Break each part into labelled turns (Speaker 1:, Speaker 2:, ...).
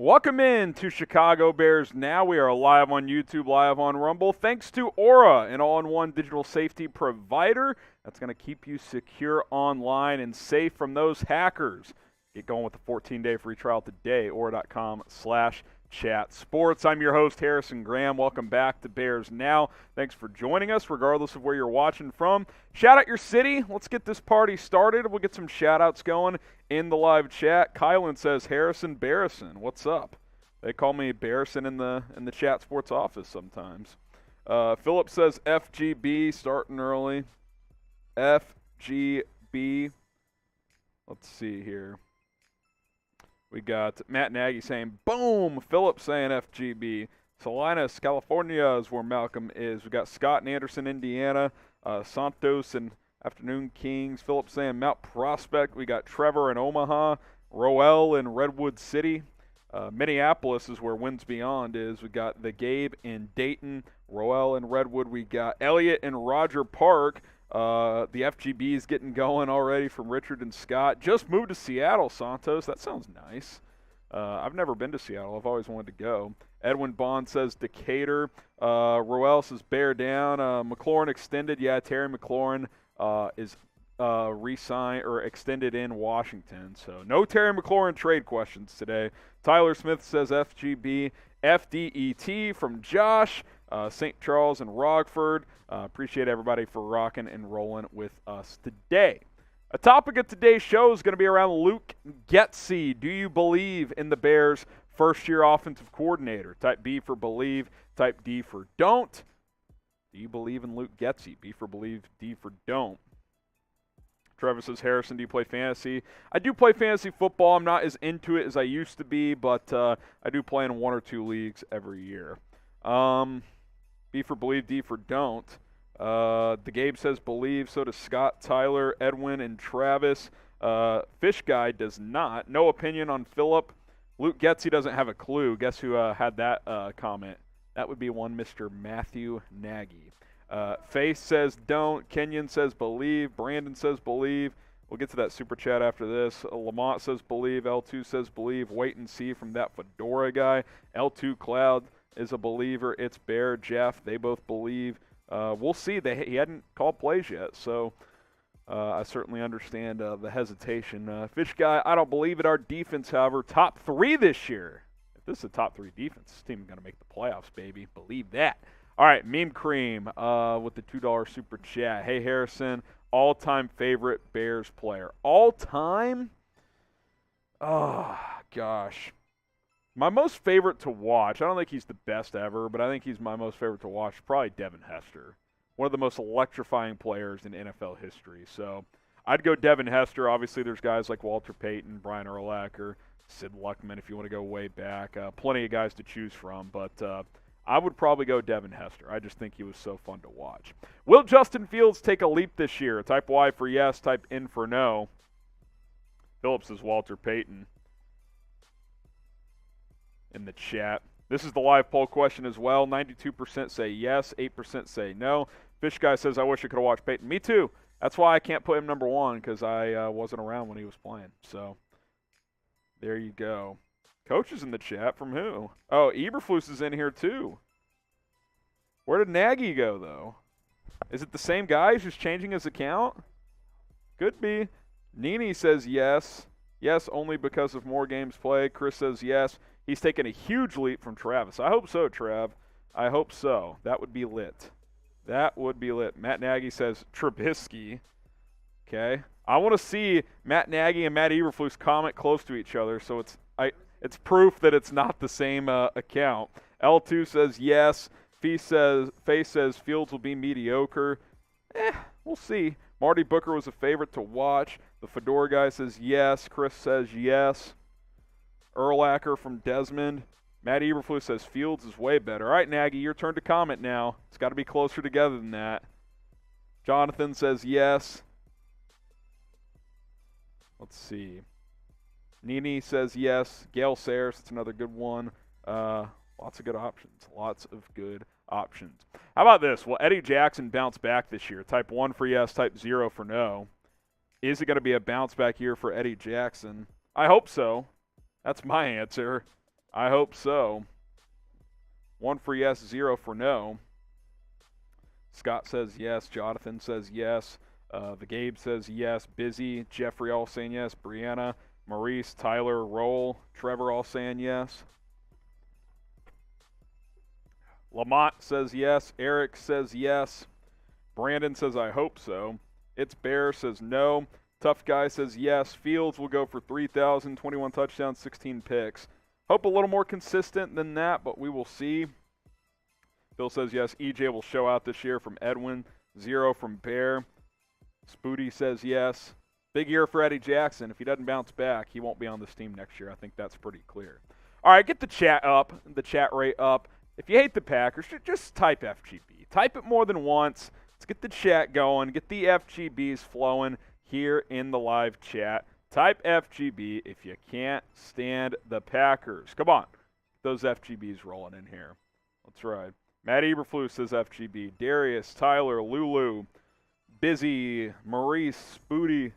Speaker 1: Welcome in to Chicago Bears Now. We are live on YouTube, live on Rumble. Thanks to Aura, an all-in-one digital safety provider that's going to keep you secure online and safe from those hackers. Get going with the 14-day free trial today, aura.com/chatsports. I'm your host, Harrison Graham. Welcome back to Bears Now. Thanks for joining us, regardless of where you're watching from. Shout out your city. Let's get this party started. We'll get some shout-outs going in the live chat. Kylan says, Harrison Barrison, what's up? They call me Barrison in the chat sports office sometimes. Philip says FGB, starting early. FGB. Let's see here. We got Matt Nagy saying, boom! Philip saying FGB. Salinas, California is where Malcolm is. We got Scott in Anderson, Indiana. Santos and Afternoon Kings. Philip saying Mount Prospect. We got Trevor in Omaha. Roel in Redwood City. Minneapolis is where Wins Beyond is. We got the Gabe in Dayton. Roel in Redwood. We got Elliot in Roger Park. The FGB is getting going already from Richard and Scott. Just moved to Seattle, Santos. That sounds nice. I've never been to Seattle. I've always wanted to go. Edwin Bond says Decatur. Roel says Bear Down. McLaurin extended. Yeah, Terry McLaurin is re-signed or extended in Washington. So no Terry McLaurin trade questions today. Tyler Smith says FGB. FDET from Josh. St. Charles and Rockford. Appreciate everybody for rocking and rolling with us today. A topic of today's show is going to be around Luke Getsy. Do you believe in the Bears' first-year offensive coordinator? Type B for believe, type D for don't. Do you believe in Luke Getsy? B for believe, D for don't. Trevor says, Harrison, do you play fantasy? I do play fantasy football. I'm not as into it as I used to be, but I do play in 1 or 2 leagues every year. B for believe, D for don't. The Gabe says believe, so does Scott, Tyler, Edwin, and Travis. Fish Guy does not. No opinion on Philip. Luke Getsy doesn't have a clue. Guess who had that comment? That would be one Mr. Matthew Nagy. Face says don't. Kenyon says believe. Brandon says believe. We'll get to that super chat after this. Lamont says believe. L2 says believe. Wait and see from that Fedora guy. L2 Cloud is a believer. It's Bear, Jeff. They both believe. We'll see. He hadn't called plays yet, so I certainly understand the hesitation. Fish Guy, I don't believe it. Our defense, however, top 3 this year. If this is a top 3 defense, this team is going to make the playoffs, baby. Believe that. All right, Meme Cream with the $2 super chat. Hey, Harrison, all-time favorite Bears player. All-time? Oh, gosh. My most favorite to watch, I don't think he's the best ever, but I think he's my most favorite to watch, probably Devin Hester. One of the most electrifying players in NFL history. So I'd go Devin Hester. Obviously, there's guys like Walter Payton, Brian Urlacher, Sid Luckman, if you want to go way back. Plenty of guys to choose from, but I would probably go Devin Hester. I just think he was so fun to watch. Will Justin Fields take a leap this year? Type Y for yes, type N for no. Phillips is Walter Payton in the chat. This is the live poll question as well. 92% say yes, 8% say no. Fish Guy says, I wish I could have watched Payton. Me too. That's why I can't put him number 1, because I wasn't around when he was playing. So there you go. Coach is in the chat. From who? Oh, Eberflus is in here too. Where did Nagy go, though? Is it the same guy? He's just changing his account? Could be. Nini says yes. Yes, only because of more games played. Chris says yes. He's taken a huge leap from Travis. I hope so, Trav. I hope so. That would be lit. That would be lit. Matt Nagy says Trubisky. Okay. I want to see Matt Nagy and Matt Eberflus comment close to each other, so it's proof that it's not the same account. L2 says yes. Face says Fields will be mediocre. We'll see. Marty Booker was a favorite to watch. The Fedora guy says yes. Chris says yes. Urlacher from Desmond. Matt Eberflus says Fields is way better. All right, Nagy, your turn to comment now. It's got to be closer together than that. Jonathan says yes. Let's see. Nini says yes. Gail Sayers, that's another good one. Lots of good options. Lots of good options. How about this? Will Eddie Jaxon bounce back this year? Type 1 for yes, type 0 for no. Is it going to be a bounce back year for Eddie Jaxon? I hope so. That's my answer. I hope so. 1 for yes, 0 for no. Scott says yes. Jonathan says yes. The Gabe says yes. Busy. Jeffrey all saying yes. Brianna, Maurice, Tyler, Roll, Trevor all saying yes. Lamont says yes. Eric says yes. Brandon says I hope so. It's Bear says no. Tough Guy says yes. Fields will go for 3,000, 21 touchdowns, 16 picks. Hope a little more consistent than that, but we will see. Bill says yes. EJ will show out this year from Edwin. 0 from Bear. Spooty says yes. Big year for Eddie Jaxon. If he doesn't bounce back, he won't be on this team next year. I think that's pretty clear. All right, get the chat up, the chat rate up. If you hate the Packers, just type FGB. Type it more than once. Let's get the chat going. Get the FGBs flowing here in the live chat. Type FGB if you can't stand the Packers. Come on. Get those FGBs rolling in here. That's right. Matt Eberflus says FGB. Darius, Tyler, Lulu, Busy, Maurice, Spooty.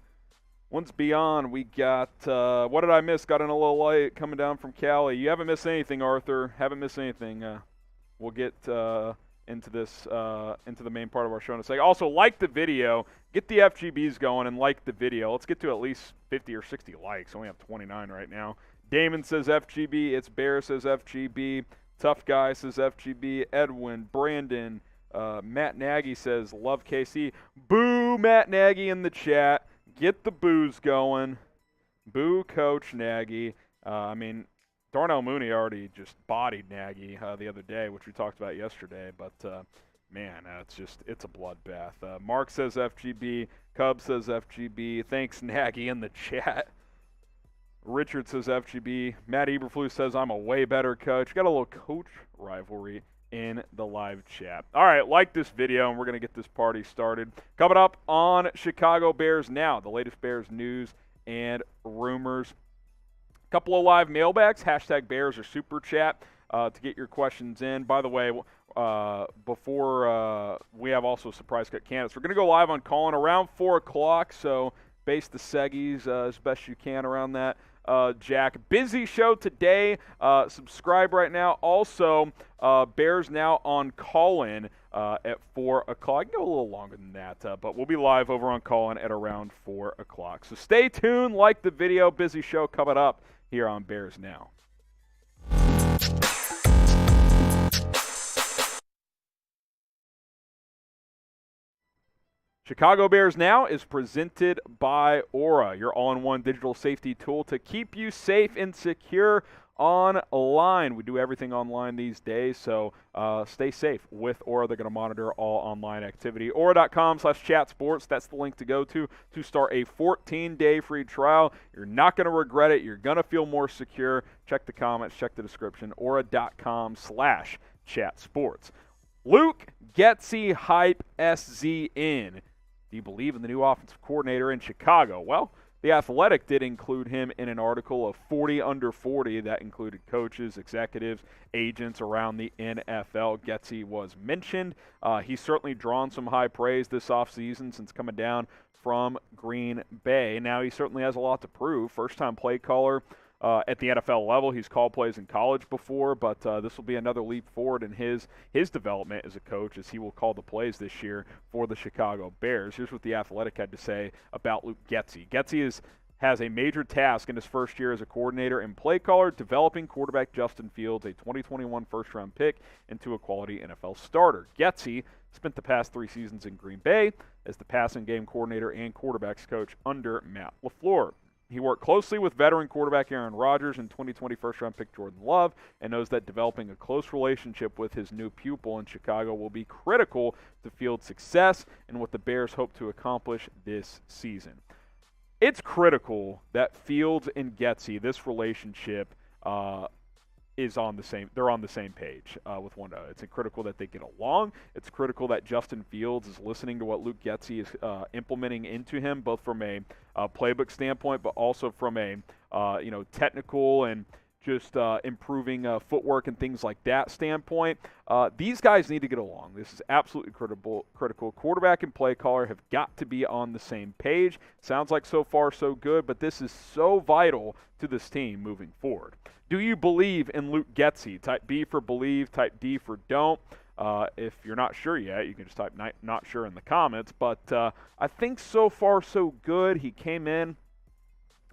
Speaker 1: Once beyond, we got, what did I miss? Got in a little late coming down from Cali. You haven't missed anything, Arthur. Haven't missed anything. We'll get into this, into the main part of our show in a second. Also, like the video. Get the FGBs going and like the video. Let's get to at least 50 or 60 likes. We only have 29 right now. Damon says FGB. It's Bear says FGB. Tough Guy says FGB. Edwin, Brandon, Matt Nagy says love KC. Boo Matt Nagy in the chat. Get the boos going. Boo Coach Nagy. I mean, Darnell Mooney already just bodied Nagy the other day, which we talked about yesterday. But, man, it's a bloodbath. Mark says FGB. Cub says FGB. Thanks, Nagy, in the chat. Richard says FGB. Matt Eberflus says I'm a way better coach. Got a little coach rivalry in the live chat. All right, like this video, and we're going to get this party started. Coming up on Chicago Bears Now, the latest Bears news and rumors. Couple of live mailbags, hashtag Bears or Super Chat to get your questions in. By the way, before we have also surprise cut candidates, we're going to go live on Callin around 4 o'clock, so base the Seggies as best you can around that. Jack, busy show today. Subscribe right now. Also, Bears Now on Callin at 4 o'clock. I can go a little longer than that, but we'll be live over on Callin at around 4 o'clock. So stay tuned. Like the video. Busy show coming up here on Bears Now. Chicago Bears Now is presented by Aura, your all-in-one digital safety tool to keep you safe and secure online. We do everything online these days, so stay safe with Aura. They're going to monitor all online activity. Aura.com/chatsports. That's the link to go to start a 14-day free trial. You're not going to regret it. You're going to feel more secure. Check the comments. Check the description. Aura.com/chatsports. Luke Getsy hype SZN. Do you believe in the new offensive coordinator in Chicago? Well, The Athletic did include him in an article of 40 under 40 that included coaches, executives, agents around the NFL. Getsy was mentioned. He's certainly drawn some high praise this offseason since coming down from Green Bay. Now he certainly has a lot to prove. First-time play caller at the NFL level. He's called plays in college before, but this will be another leap forward in his development as a coach, as he will call the plays this year for the Chicago Bears. Here's what The Athletic had to say about Luke Getsy. Getsy has a major task in his first year as a coordinator and play caller, developing quarterback Justin Fields, a 2021 first-round pick, into a quality NFL starter. Getsy spent the past 3 seasons in Green Bay as the passing game coordinator and quarterbacks coach under Matt LaFleur. He worked closely with veteran quarterback Aaron Rodgers and 2020 first-round pick Jordan Love, and knows that developing a close relationship with his new pupil in Chicago will be critical to Fields' success and what the Bears hope to accomplish this season. It's critical that Fields and Getsy, this relationship, is on the same. They're on the same page with one another. It's critical that they get along. It's critical that Justin Fields is listening to what Luke Getsy is implementing into him, both from a playbook standpoint, but also from a technical and just improving footwork and things like that standpoint. These guys need to get along. This is absolutely critical. Quarterback and play caller have got to be on the same page. Sounds like so far so good, but this is so vital to this team moving forward. Do you believe in Luke Getsy? Type B for believe, type D for don't. If you're not sure yet, you can just type not sure in the comments. But I think so far so good. He came in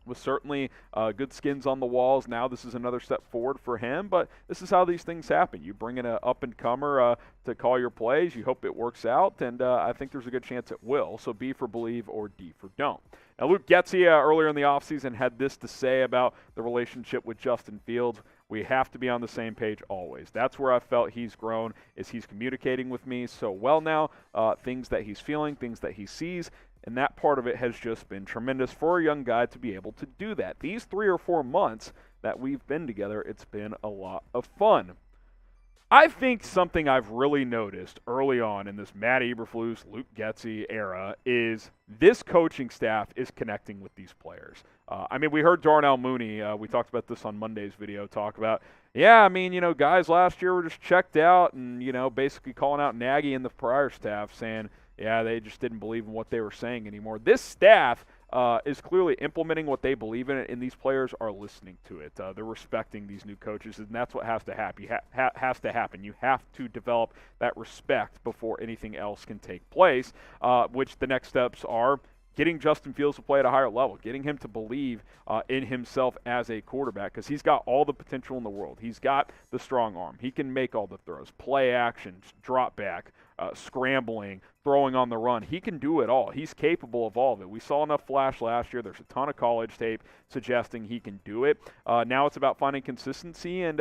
Speaker 1: with certainly good skins on the walls. Now this is another step forward for him, but this is how these things happen. You bring in an up-and-comer to call your plays. You hope it works out, and I think there's a good chance it will. So B for believe or D for don't. Now, Luke Getsy earlier in the offseason had this to say about the relationship with Justin Fields. We have to be on the same page always. That's where I felt he's grown, is he's communicating with me so well now, things that he's feeling, things that he sees, and that part of it has just been tremendous for a young guy to be able to do that. These 3 or 4 months that we've been together, it's been a lot of fun. I think something I've really noticed early on in this Matt Eberflus, Luke Getsy era is this coaching staff is connecting with these players. We heard Darnell Mooney, we talked about this on Monday's video, talk about, guys last year were just checked out and, basically calling out Nagy and the prior staff saying, they just didn't believe in what they were saying anymore. This staff is clearly implementing what they believe in, and these players are listening to it. They're respecting these new coaches, and that's what has to happen. You have to develop that respect before anything else can take place, which the next steps are getting Justin Fields to play at a higher level, getting him to believe in himself as a quarterback, because he's got all the potential in the world. He's got the strong arm. He can make all the throws, play actions, drop back, scrambling, throwing on the run. He can do it all. He's capable of all of it. We saw enough flash last year. There's a ton of college tape suggesting he can do it. Now it's about finding consistency and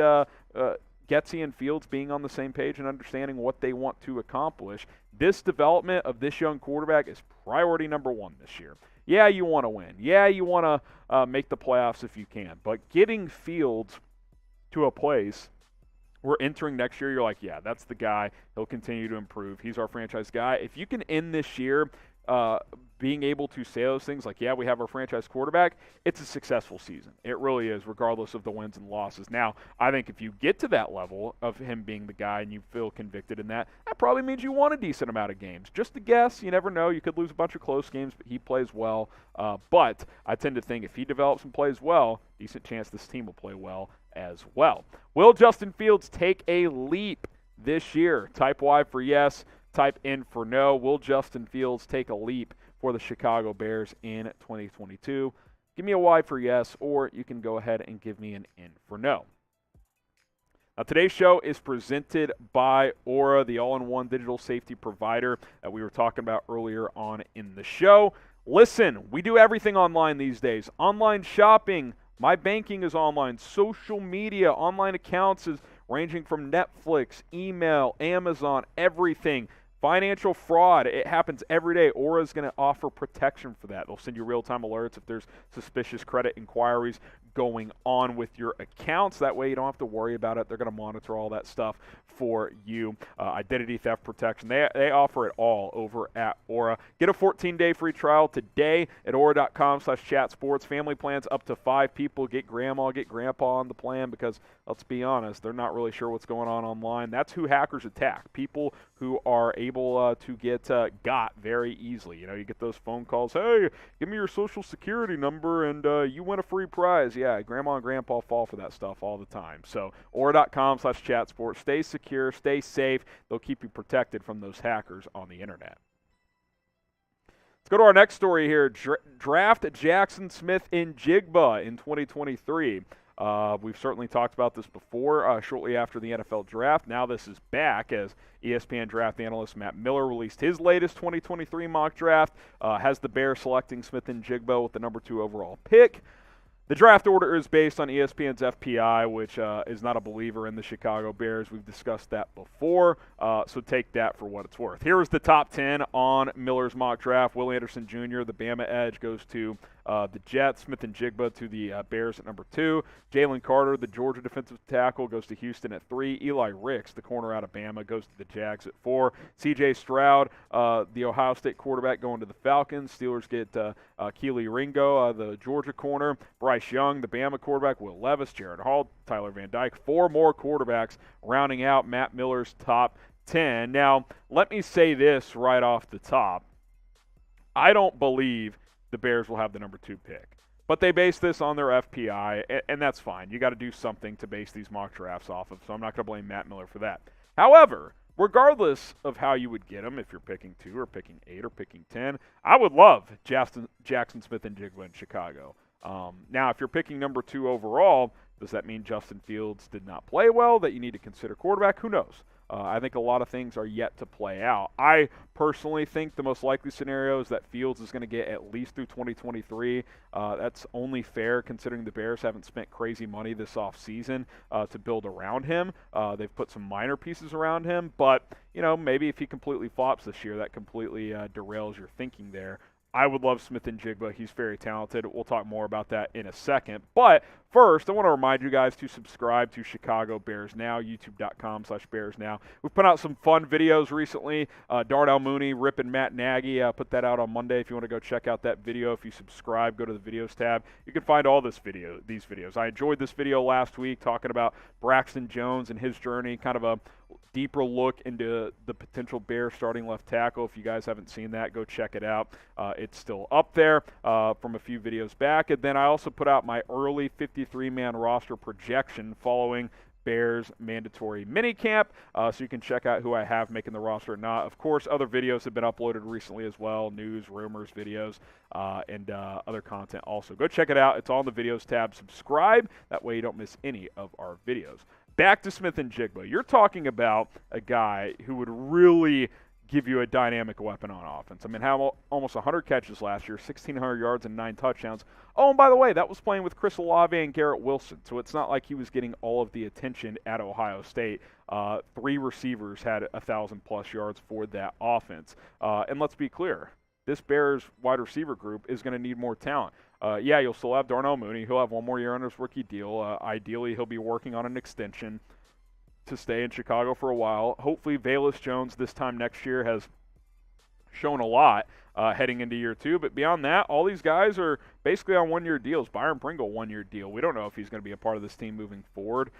Speaker 1: Getsy and Fields being on the same page and understanding what they want to accomplish. This development of this young quarterback is priority number 1 this year. Yeah, you want to win. Yeah, you want to make the playoffs if you can. But getting Fields to a place we're entering next year, you're like, yeah, that's the guy. He'll continue to improve. He's our franchise guy. If you can end this year being able to say those things like, yeah, we have our franchise quarterback, it's a successful season. It really is, regardless of the wins and losses. Now, I think if you get to that level of him being the guy and you feel convicted in that, that probably means you won a decent amount of games. Just a guess. You never know. You could lose a bunch of close games, but he plays well. But I tend to think if he develops and plays well, decent chance this team will play well as well. Will Justin Fields take a leap this year? Type Y for yes, type N for no. Will Justin Fields take a leap for the Chicago Bears in 2022? Give me a Y for yes, or you can go ahead and give me an N for no. Now, today's show is presented by Aura, the all-in-one digital safety provider that we were talking about earlier on in the show. Listen, we do everything online these days. Online shopping, my banking is online, social media, online accounts is ranging from Netflix, email, Amazon, everything. Financial fraud, it happens every day. Aura is going to offer protection for that. They'll send you real-time alerts if there's suspicious credit inquiries going on with your accounts. That way you don't have to worry about it. They're going to monitor all that stuff for you. Identity theft protection, they offer it all over at Aura. Get a 14-day free trial today at aura.com/chatsports. Family plans up to 5 people. Get grandma, get grandpa on the plan, because let's be honest, they're not really sure what's going on online. That's who hackers attack, people who are able to get got very easily. You get those phone calls, hey, give me your social security number and you win a free prize. Yeah, grandma and grandpa fall for that stuff all the time. So aura.com/chatsports. Stay secure, stay safe. They'll keep you protected from those hackers on the internet. Let's go to our next story here. Draft Jaxon Smith-Njigba in 2023. We've certainly talked about this before, shortly after the NFL draft. Now this is back as ESPN draft analyst Matt Miller released his latest 2023 mock draft, has the Bears selecting Smith-Njigba with the number 2 overall pick. The draft order is based on ESPN's FPI, which is not a believer in the Chicago Bears. We've discussed that before, so take that for what it's worth. Here is the top 10 on Miller's mock draft. Will Anderson Jr., the Bama edge, goes to the Jets. Smith-Njigba to the Bears at number 2. Jalen Carter, the Georgia defensive tackle, goes to Houston at 3. Eli Ricks, the corner out of Bama, goes to the Jags at 4. C.J. Stroud, the Ohio State quarterback, going to the Falcons. Steelers get Keely Ringo, the Georgia corner. Bryce Bryce Young, the Bama quarterback, Will Levis, Jared Hall, Tyler Van Dyke. 4 more quarterbacks rounding out Matt Miller's top 10. Now, let me say this right off the top. I don't believe the Bears will have the number 2 pick. But they base this on their FPI, and that's fine. You got to do something to base these mock drafts off of, so I'm not going to blame Matt Miller for that. However, regardless of how you would get him, if you're picking 2 or picking 8 or picking 10, I would love Jaxon Smith-Njigba in Chicago. Now, if you're picking number 2 overall, does that mean Justin Fields did not play well, that you need to consider quarterback? Who knows? I think a lot of things are yet to play out. I personally think the most likely scenario is that Fields is going to get at least through 2023. That's only fair considering the Bears haven't spent crazy money this offseason to build around him. They've put some minor pieces around him, but maybe if he completely flops this year, that completely derails your thinking there. I would love Smith-Njigba. He's very talented. We'll talk more about that in a second. But first, I want to remind you guys to subscribe to Chicago Bears Now, youtube.com/Bears Now. We've put out some fun videos recently. Darnell Mooney ripping Matt Nagy. Put that out on Monday. If you want to go check out that video, if you subscribe, go to the videos tab. You can find all these videos. I enjoyed this video last week talking about Braxton Jones and his journey, kind of a deeper look into the potential Bears starting left tackle. If you guys haven't seen that, go check it out. It's still up there from a few videos back. And then I also put out my early 53-man roster projection following Bears mandatory minicamp, so you can check out who I have making the roster or not. Of course, other videos have been uploaded recently as well, news, rumors, videos, and other content also. Go check it out. It's on the videos tab. Subscribe. That way you don't miss any of our videos. Back to Smith-Njigba. You're talking about a guy who would really give you a dynamic weapon on offense. I mean, had almost 100 catches last year, 1,600 yards and 9 touchdowns. Oh, and by the way, that was playing with Chris Olave and Garrett Wilson, so it's not like he was getting all of the attention at Ohio State. 3 receivers had 1,000-plus yards for that offense. And let's be clear, this Bears wide receiver group is going to need more talent. Yeah, you'll still have Darnell Mooney. He'll have 1 more year on his rookie deal. Ideally, he'll be working on an extension to stay in Chicago for a while. Hopefully, Velus Jones this time next year has shown a lot heading into year 2. But beyond that, all these guys are basically on 1-year deals. Byron Pringle, 1-year deal. We don't know if he's going to be a part of this team moving forward.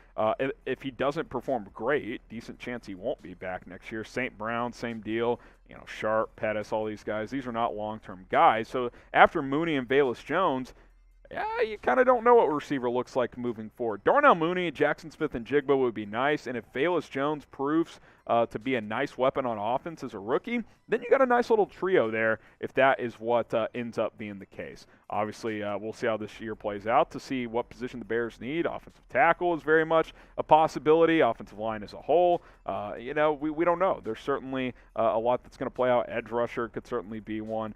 Speaker 1: If he doesn't perform great, decent chance he won't be back next year. St. Brown, same deal. Sharp, Pettis, all these guys. These are not long-term guys. So after Mooney and Velus Jones, yeah, you kind of don't know what receiver looks like moving forward. Darnell Mooney, Jaxon Smith-Njigba would be nice, and if Velus Jones proves to be a nice weapon on offense as a rookie, then you got a nice little trio there if that is what ends up being the case. Obviously, we'll see how this year plays out to see what position the Bears need. Offensive tackle is very much a possibility. Offensive line as a whole, we don't know. There's certainly a lot that's going to play out. Edge rusher could certainly be one.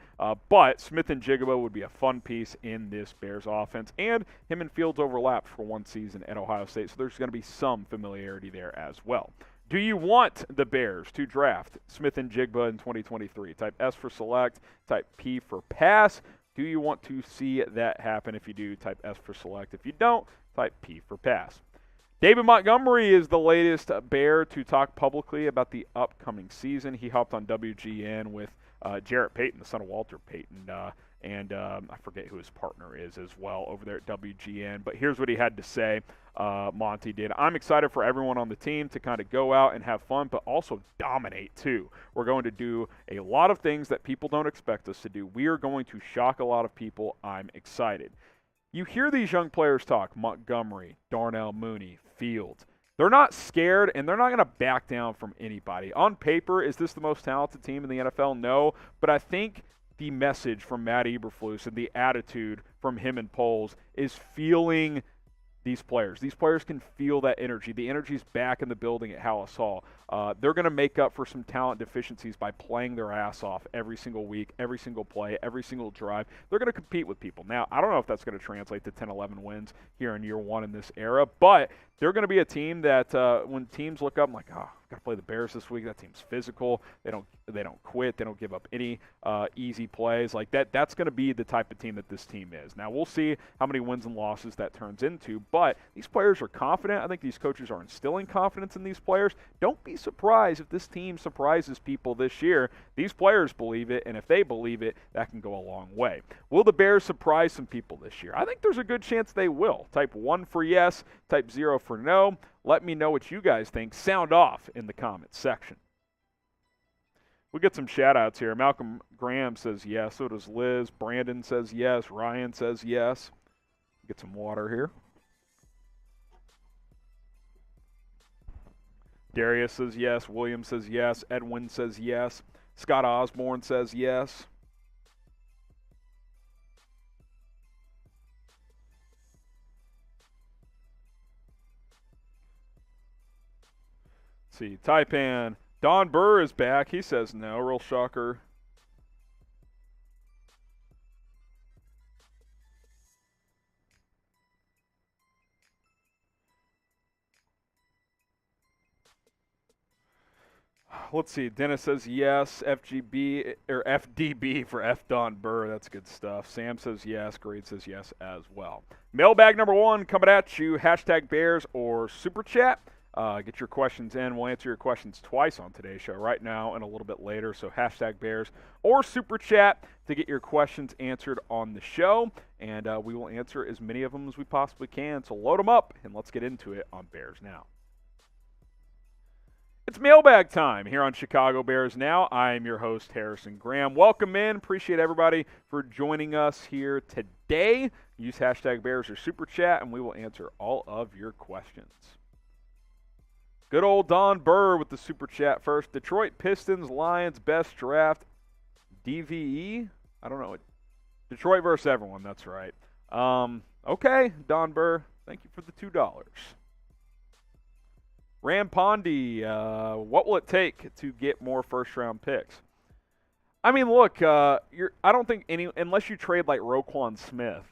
Speaker 1: But Smith-Njigba would be a fun piece in this Bears offense. And him and Fields overlapped for 1 season at Ohio State, so there's going to be some familiarity there as well. Do you want the Bears to draft Smith-Njigba in 2023? Type S for select, type P for pass. Do you want to see that happen? If you do, type S for select. If you don't, type P for pass. David Montgomery is the latest Bear to talk publicly about the upcoming season. He hopped on WGN with Jarrett Payton, the son of Walter Payton, and I forget who his partner is as well over there at WGN. But here's what he had to say. Monty did. I'm excited for everyone on the team to kind of go out and have fun, but also dominate too. We're going to do a lot of things that people don't expect us to do. We are going to shock a lot of people. I'm excited. You hear these young players talk, Montgomery, Darnell Mooney, Fields. They're not scared, and they're not going to back down from anybody. On paper, is this the most talented team in the NFL? No, but I think the message from Matt Eberflus and the attitude from him and Poles is feeling these players. These players can feel that energy. The energy's back in the building at Hallis Hall. They're going to make up for some talent deficiencies by playing their ass off every single week, every single play, every single drive. They're going to compete with people. Now, I don't know if that's going to translate to 10, 11 wins here in year 1 in this era, but they're going to be a team that when teams look up, I'm like, oh, got to play the Bears this week. That team's physical. They don't quit. They don't give up any easy plays. Like that's going to be the type of team that this team is. Now we'll see how many wins and losses that turns into, but these players are confident. I think these coaches are instilling confidence in these players. Don't be surprised if this team surprises people this year. These players believe it, and if they believe it, that can go a long way. Will the Bears surprise some people this year? I think there's a good chance they will. Type 1 for yes, type 0 for no. Let me know what you guys think. Sound off in the comments section. We'll get some shout-outs here. Malcolm Graham says yes. So does Liz. Brandon says yes. Ryan says yes. Get some water here. Darius says yes. William says yes. Edwin says yes. Scott Osborne says yes. Let's see. Taipan. Don Burr is back. He says no. Real shocker. Let's see. Dennis says yes. FGB or FDB for F Don Burr. That's good stuff. Sam says yes. Grade says yes as well. Mailbag number 1 coming at you. Hashtag Bears or Super Chat. Get your questions in. We'll answer your questions twice on today's show, right now and a little bit later. So hashtag Bears or Super Chat to get your questions answered on the show. And we will answer as many of them as we possibly can. So load them up and let's get into it on Bears Now. It's mailbag time here on Chicago Bears Now. I am your host, Harrison Graham. Welcome in. Appreciate everybody for joining us here today. Use hashtag Bears or Super Chat, and we will answer all of your questions. Good old Don Burr with the Super Chat first. Detroit Pistons, Lions, best draft. DVE? I don't know. Detroit versus everyone. That's right. Okay, Don Burr. Thank you for the $2. Ram Pondy, what will it take to get more first-round picks? I mean, look, I don't think unless you trade like Roquan Smith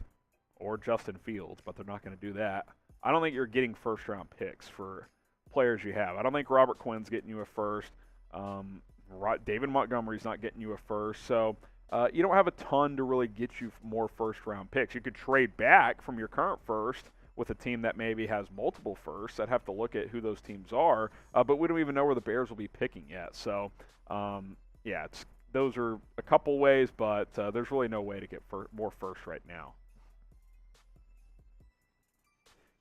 Speaker 1: or Justin Fields, but they're not going to do that. I don't think you're getting first-round picks for players you have. I don't think Robert Quinn's getting you a first. David Montgomery's not getting you a first. So you don't have a ton to really get you more first-round picks. You could trade back from your current first with a team that maybe has multiple firsts. I'd have to look at who those teams are, but we don't even know where the Bears will be picking yet. So, yeah, those are a couple ways, but there's really no way to get more firsts right now.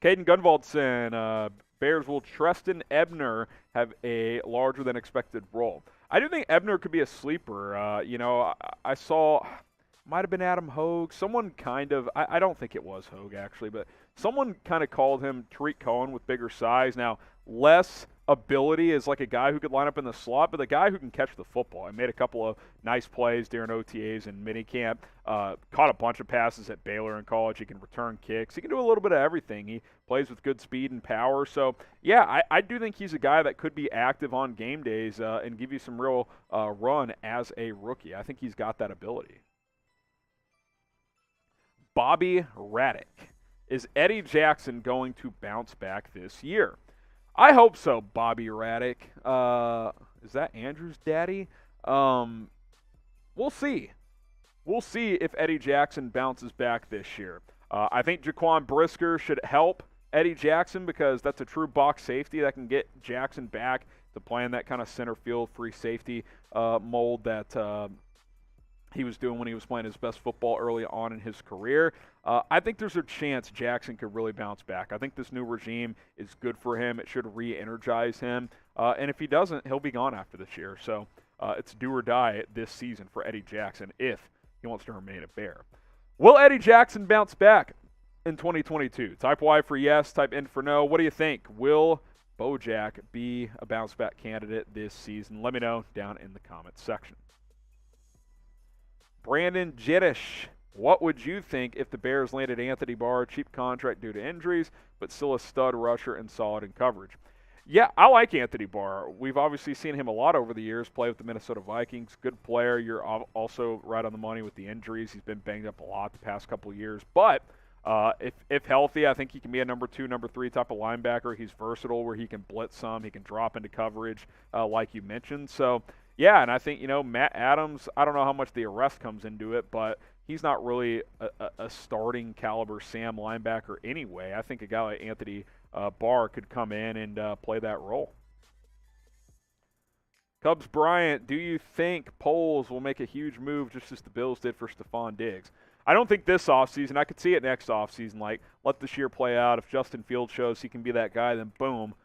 Speaker 1: Caden Gunvaldson, Bears will Treston Ebner have a larger than expected role? I do think Ebner could be a sleeper. I saw, might have been Adam Hogue. Someone kind of, I don't think it was Hogue actually, but someone kind of called him Tariq Cohen with bigger size. Now, less ability as like a guy who could line up in the slot, but the guy who can catch the football. I made a couple of nice plays during OTAs and minicamp. Caught a bunch of passes at Baylor in college. He can return kicks. He can do a little bit of everything. He plays with good speed and power. So, yeah, I do think he's a guy that could be active on game days and give you some real run as a rookie. I think he's got that ability. Bobby Raddick. Is Eddie Jaxon going to bounce back this year? I hope so, Bobby Raddick. Is that Andrew's daddy? We'll see. We'll see if Eddie Jaxon bounces back this year. I think Jaquan Brisker should help Eddie Jaxon because that's a true box safety that can get Jaxon back to playing that kind of center field free safety mold that he was doing when he was playing his best football early on in his career. I think there's a chance Jaxon could really bounce back. I think this new regime is good for him. It should re-energize him. And if he doesn't, he'll be gone after this year. So it's do or die this season for Eddie Jaxon if he wants to remain a Bear. Will Eddie Jaxon bounce back in 2022? Type Y for yes, type N for no. What do you think? Will Bojack be a bounce-back candidate this season? Let me know down in the comments section. Brandon Jiddish, what would you think if the Bears landed Anthony Barr, cheap contract due to injuries, but still a stud rusher and solid in coverage? Yeah, I like Anthony Barr. We've obviously seen him a lot over the years, play with the Minnesota Vikings. Good player. You're also right on the money with the injuries. He's been banged up a lot the past couple of years. But If healthy, I think he can be a number 2, number 3 type of linebacker. He's versatile where he can blitz some. He can drop into coverage like you mentioned. So, yeah, and I think, Matt Adams, I don't know how much the arrest comes into it, but he's not really a starting caliber Sam linebacker anyway. I think a guy like Anthony Barr could come in and play that role. Cubs Bryant, do you think Poles will make a huge move just as the Bills did for Stephon Diggs? I don't think this offseason. I could see it next offseason. Like, let this year play out. If Justin Fields shows he can be that guy, then boom,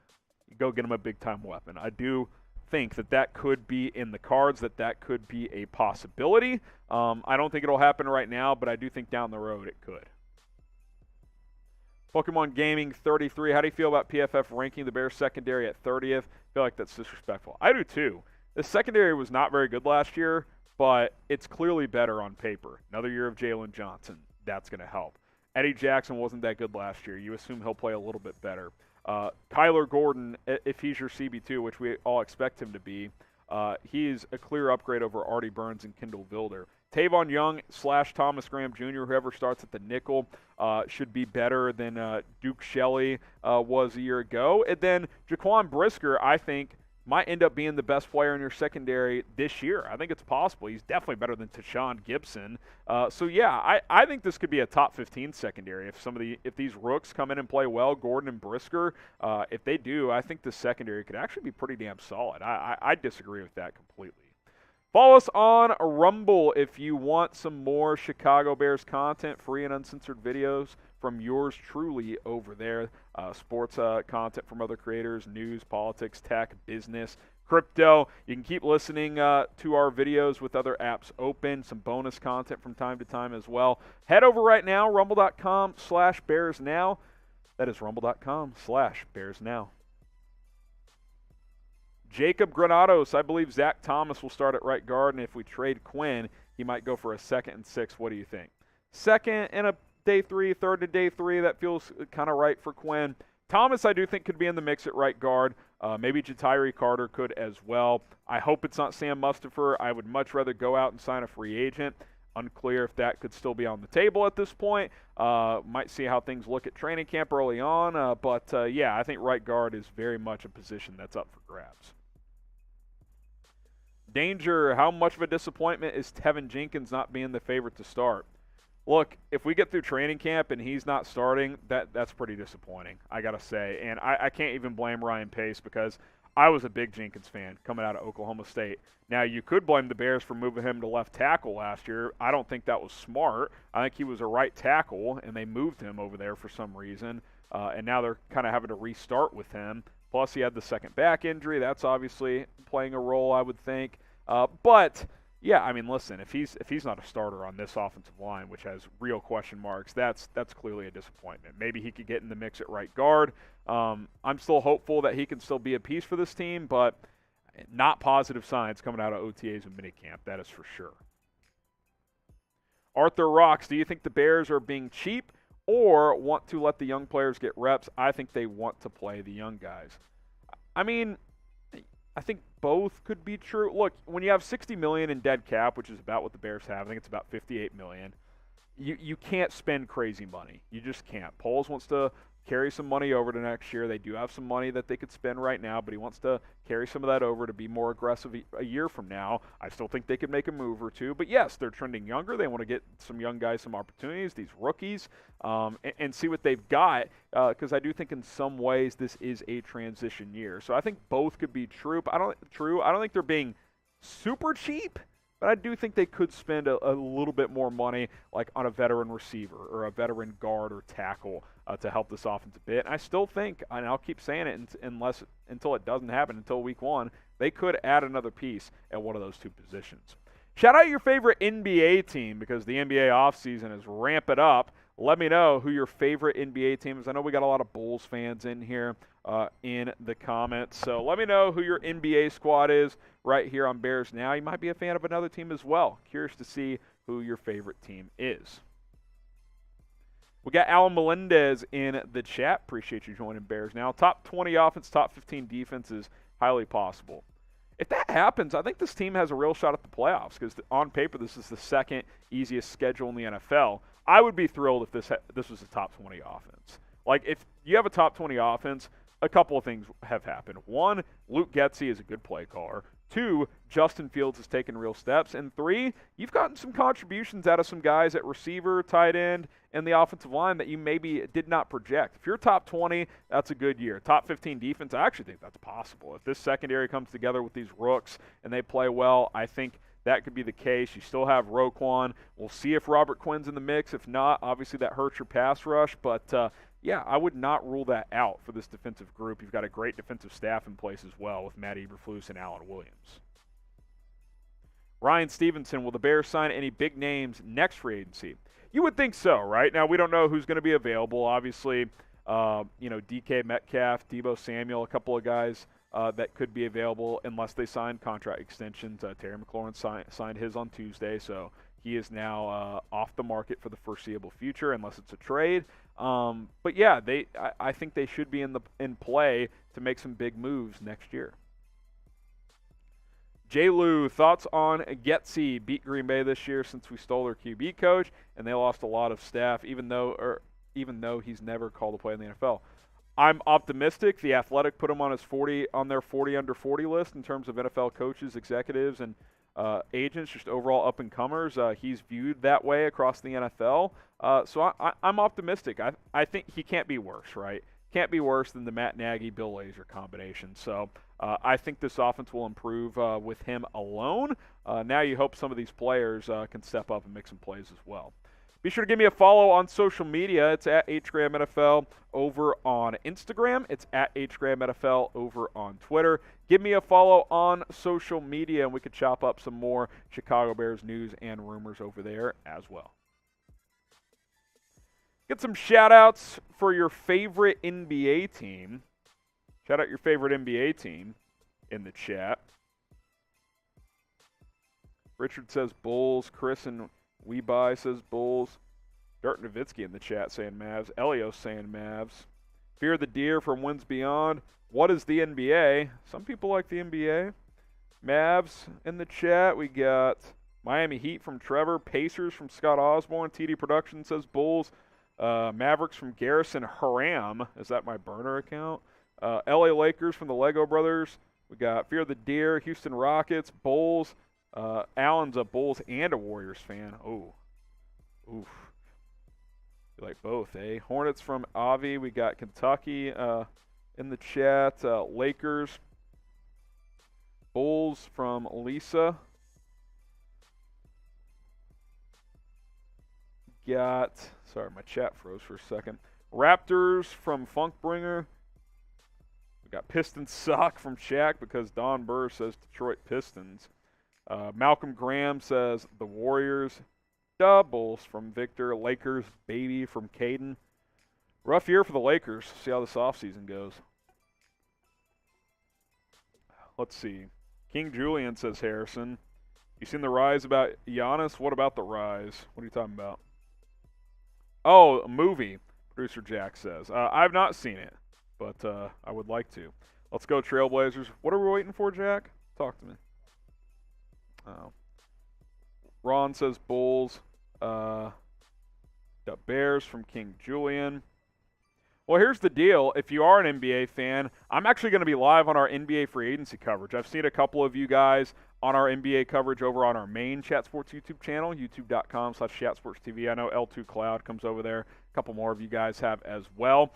Speaker 1: you go get him a big-time weapon. I do think that could be in the cards, that could be a possibility. I don't think it'll happen right now, but I do think down the road it could. Pokemon Gaming 33, how do you feel about PFF ranking the Bears secondary at 30th? I feel like that's disrespectful. I do too. The secondary was not very good last year, but it's clearly better on paper. Another year of Jalen Johnson, that's going to help. Eddie Jaxon wasn't that good last year. You assume he'll play a little bit better. Kyler Gordon, if he's your CB2, which we all expect him to be, he's a clear upgrade over Artie Burns and Kendall Vilder. Tavon Young / Thomas Graham Jr., whoever starts at the nickel, should be better than Duke Shelley was a year ago. And then Jaquan Brisker, I think, might end up being the best player in your secondary this year. I think it's possible. He's definitely better than Tashawn Gibson. So yeah, I think this could be a top 15 secondary if these rooks come in and play well. Gordon and Brisker, if they do, I think the secondary could actually be pretty damn solid. I disagree with that completely. Follow us on Rumble if you want some more Chicago Bears content, free and uncensored videos from yours truly over there. Sports content from other creators, news, politics, tech, business, crypto. You can keep listening to our videos with other apps open, some bonus content from time to time as well. Head over right now, rumble.com/BearsNow. That is rumble.com/BearsNow. Jacob Granados, I believe Zach Thomas will start at right guard, and if we trade Quinn, he might go for a 2nd and 6. What do you think? 2nd and a day 3, 3rd and day 3, that feels kind of right for Quinn. Thomas, I do think, could be in the mix at right guard. Maybe Jatiri Carter could as well. I hope it's not Sam Mustipher. I would much rather go out and sign a free agent. Unclear if that could still be on the table at this point. Might see how things look at training camp early on. But yeah, I think right guard is very much a position that's up for grabs. Danger, how much of a disappointment is Tevin Jenkins not being the favorite to start? Look, if we get through training camp and he's not starting, that's pretty disappointing, I got to say. And I can't even blame Ryan Pace because I was a big Jenkins fan coming out of Oklahoma State. Now, you could blame the Bears for moving him to left tackle last year. I don't think that was smart. I think he was a right tackle, and they moved him over there for some reason. And now they're kind of having to restart with him. Plus, he had the second back injury. That's obviously playing a role, I would think. But yeah, I mean, listen, if he's not a starter on this offensive line, which has real question marks, that's clearly a disappointment. Maybe he could get in the mix at right guard. I'm still hopeful that he can still be a piece for this team, but not positive signs coming out of OTAs and minicamp. That is for sure. Arthur Rocks, do you think the Bears are being cheap or want to let the young players get reps? I think they want to play the young guys. I mean, I think both could be true. Look, when you have $60 million in dead cap, which is about what the Bears have, I think it's about $58 million, you can't spend crazy money. You just can't. Poles wants to carry some money over to next year. They do have some money that they could spend right now, but he wants to carry some of that over to be more aggressive a year from now. I still think they could make a move or two, but yes, they're trending younger. They want to get some young guys some opportunities, these rookies, and see what they've got, because I do think in some ways this is a transition year. So I think both could be true. But I don't think they're being super cheap, but I do think they could spend a little bit more money, like on a veteran receiver or a veteran guard or tackle to help this offense a bit. And I still think, and I'll keep saying it until it doesn't happen, until week 1, they could add another piece at one of those two positions. Shout out your favorite NBA team, because the NBA offseason is ramping up. Let me know who your favorite NBA team is. I know we got a lot of Bulls fans in here in the comments. So let me know who your NBA squad is right here on Bears Now. You might be a fan of another team as well. Curious to see who your favorite team is. We got Alan Melendez in the chat. Appreciate you joining Bears Now. Top 20 offense, top 15 defense is highly possible. If that happens, I think this team has a real shot at the playoffs, because on paper this is the second easiest schedule in the NFL. I would be thrilled if this was a top 20 offense. Like, if you have a top 20 offense, a couple of things have happened. One, Luke Getsy is a good play caller. Two, Justin Fields has taken real steps. And three, you've gotten some contributions out of some guys at receiver, tight end, and the offensive line that you maybe did not project. If you're top 20, that's a good year. Top 15 defense, I actually think that's possible. If this secondary comes together with these rooks and they play well, I think that could be the case. You still have Roquan. We'll see if Robert Quinn's in the mix. If not, obviously that hurts your pass rush. But, yeah, I would not rule that out for this defensive group. You've got a great defensive staff in place as well with Matt Eberflus and Alan Williams. Ryan Stevenson, will the Bears sign any big names next free agency? You would think so, right? Now, we don't know who's going to be available. Obviously, DK Metcalf, Deebo Samuel, a couple of guys that could be available unless they sign contract extensions. Terry McLaurin signed his on Tuesday, so he is now off the market for the foreseeable future unless it's a trade. But yeah, I think they should be in play to make some big moves next year. J. Lou, thoughts on Getsy? Beat Green Bay this year since we stole their QB coach, and they lost a lot of staff, even though he's never called a play in the NFL. I'm optimistic. The Athletic put him on their 40 under 40 list in terms of NFL coaches, executives, and agents, just overall up-and-comers. He's viewed that way across the NFL. So I'm optimistic. I think he can't be worse, right? Can't be worse than the Matt Nagy, Bill Lazor combination. So I think this offense will improve with him alone. Now you hope some of these players can step up and make some plays as well. Be sure to give me a follow on social media. It's at HGramNFL over on Instagram. It's at HGramNFL over on Twitter. Give me a follow on social media, and we could chop up some more Chicago Bears news and rumors over there as well. Get some shout-outs for your favorite NBA team. Shout out your favorite NBA team in the chat. Richard says Bulls. Chris and Weeby says Bulls. Dirt Nowitzki in the chat saying Mavs. Elios saying Mavs. Fear the Deer from Wins Beyond. What is the NBA? Some people like the NBA. Mavs in the chat. We got Miami Heat from Trevor. Pacers from Scott Osborne. TD Production says Bulls. Mavericks from Garrison Haram. Is that my burner account? LA Lakers from the Lego Brothers. We got Fear the Deer. Houston Rockets. Bulls. Allen's a Bulls and a Warriors fan. Oh. Oof. You like both, eh? Hornets from Avi. We got Kentucky in the chat. Lakers. Bulls from Lisa. Sorry, my chat froze for a second. Raptors from Funkbringer. We got Pistons suck from Shaq because Don Burr says Detroit Pistons. Malcolm Graham says the Warriors. Doubles from Victor. Lakers, baby from Caden. Rough year for the Lakers. See how this offseason goes. Let's see. King Julian says Harrison. You seen the rise about Giannis? What about the rise? What are you talking about? Oh, a movie, producer Jack says. I've not seen it, but I would like to. Let's go Trailblazers. What are we waiting for, Jack? Talk to me. Oh. Ron says Bulls. The Bears from King Julian. Well, here's the deal. If you are an NBA fan, I'm actually going to be live on our NBA free agency coverage. I've seen a couple of you guys on our NBA coverage over on our main Chat Sports YouTube channel, youtube.com/ChatSportsTV. I know L2 Cloud comes over there. A couple more of you guys have as well.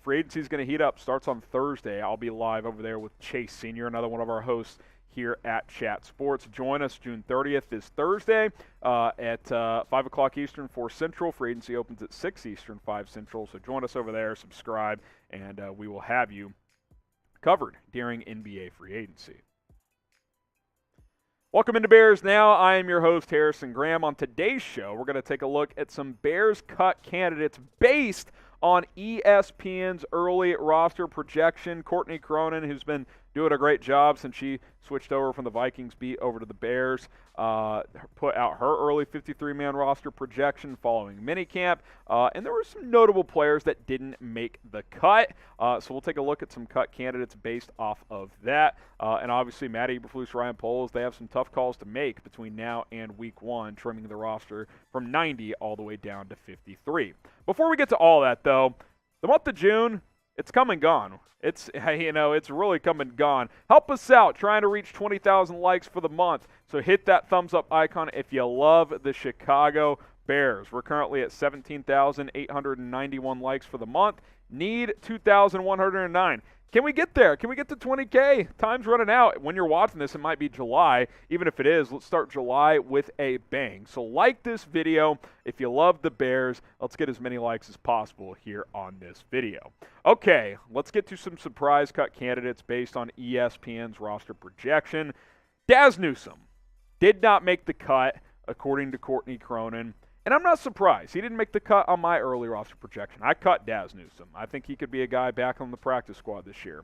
Speaker 1: Free agency is going to heat up. Starts on Thursday. I'll be live over there with Chase Sr., another one of our hosts here at Chat Sports. Join us June 30th this Thursday at 5 o'clock Eastern, 4 Central. Free agency opens at 6 Eastern, 5 Central. So join us over there, subscribe, and we will have you covered during NBA free agency. Welcome into Bears Now. I am your host, Harrison Graham. On today's show, we're going to take a look at some Bears cut candidates based on ESPN's early roster projection. Courtney Cronin, who's been doing a great job since she switched over from the Vikings beat over to the Bears. Put out her early 53-man roster projection following minicamp, and there were some notable players that didn't make the cut. So we'll take a look at some cut candidates based off of that. And obviously, Matt Eberflus, Ryan Poles, they have some tough calls to make between now and week 1, trimming the roster from 90 all the way down to 53. Before we get to all that, though, the month of June, it's come and gone. It's really come and gone. Help us out trying to reach 20,000 likes for the month. So hit that thumbs up icon if you love the Chicago Bears. We're currently at 17,891 likes for the month. Need 2,109. Can we get there? Can we get to 20K? Time's running out. When you're watching this, it might be July. Even if it is, let's start July with a bang. So like this video if you love the Bears. Let's get as many likes as possible here on this video. Okay, let's get to some surprise cut candidates based on ESPN's roster projection. Daz Newsome did not make the cut, according to Courtney Cronin. And I'm not surprised. He didn't make the cut on my early roster projection. I cut Daz Newsome. I think he could be a guy back on the practice squad this year.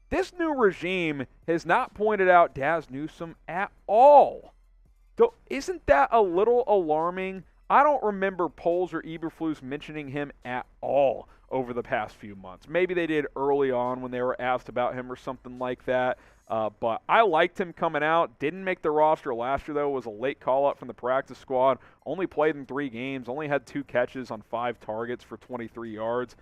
Speaker 1: This new regime has not pointed out Daz Newsome at all. So isn't that a little alarming? I don't remember Poles or Eberflus mentioning him at all over the past few months. Maybe they did early on when they were asked about him or something like that. But I liked him coming out. Didn't make the roster last year, though. Was a late call-up from the practice squad. Only played in 3 games. Only had 2 catches on 5 targets for 23 yards.